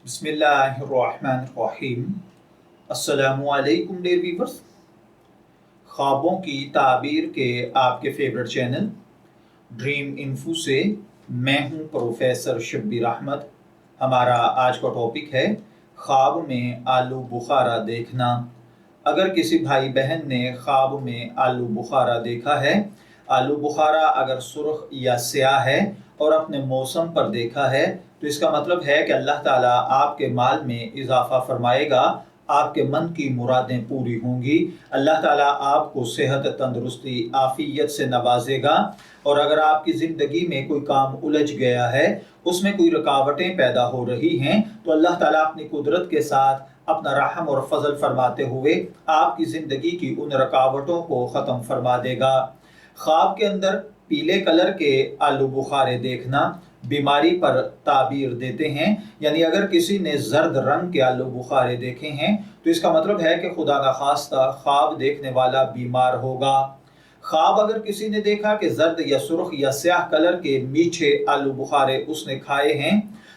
बिस्मिल्लाहिर्रहमानिर्रहीम। अस्सलामुअलैकुम dear viewers. ख्वाबों की ताबीर के आपके फेवरेट चैनल ड्रीम इन्फो से मैं हूं प्रोफेसर शब्बीर अहमद। हमारा आज का टॉपिक है ख्वाब में आलू बुखारा देखना। अगर किसी भाई बहन ने ख्वाब में आलू बुखारा देखा है, आलू बुखारा अगर सुर्ख या स्याह है और अपने मौसम पर देखा है, तो इसका मतलब है कि अल्लाह ताला आपके माल में इजाफा फरमाएगा, आपके मन की मुरादें पूरी होंगी, अल्लाह ताला आपको सेहत, तंदुरुस्ती, आफियत से नवाजेगा। और अगर आपकी ज़िंदगी में कोई काम उलझ गया है, उसमें कोई रुकावटें पैदा हो रही हैं, तो अल्लाह ताला अपनी कुदरत के साथ अपना रहम और फजल फरमाते हुए आपकी ज़िंदगी की उन रुकावटों को ख़त्म फरमा देगा। ख्वाब के अंदर पीले कलर के आलू बुखारे देखना बीमारी पर ताबीर देते हैं। यानी अगर किसी ने जर्द रंग के आलू बुखारे देखे हैं, तो इसका मतलब है कि खुदा ना खास्ता ख्वाब देखने वाला बीमार होगा। ख्वाब अगर किसी ने देखा कि जर्द या सुर्ख या स्याह कलर के मीठे आलू बुखारे उसने खाए हैं,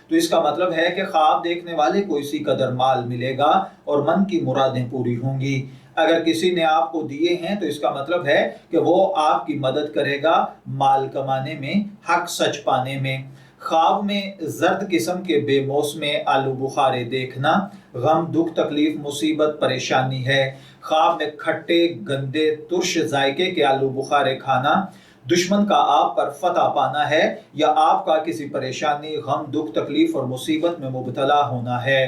तो इसका मतलब है कि ख्वाब देखने वाले को इसी कदर माल मिलेगा और मन की मुरादें पूरी होंगी। अगर किसी ने आपको दिए हैं, तो इसका मतलब है कि वो आपकी मदद करेगा माल कमाने में, हक सच पाने में। ख्वाब में जर्द किस्म के बेमौसमे आलू बुखारे देखना गम, दुख, तकलीफ, मुसीबत, परेशानी है। ख्वाब में खट्टे, गंदे, तुर्श जायके के आलू बुखारे खाना दुश्मन का आप पर फतह पाना है, या आपका किसी परेशानी, गम, दुख, तकलीफ और मुसीबत में मुबतला होना है।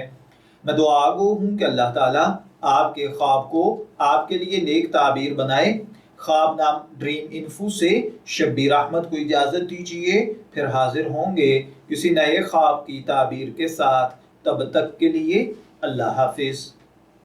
मैं दुआ गो हूँ कि अल्लाह ताला आपके ख्वाब को आपके लिए नेक ताबीर बनाए। ख्वाब नाम ड्रीम इन्फो से शब्बीर अहमद को इजाज़त दीजिए। फिर हाजिर होंगे किसी नए ख्वाब की ताबीर के साथ। तब तक के लिए अल्लाह हाफिज़।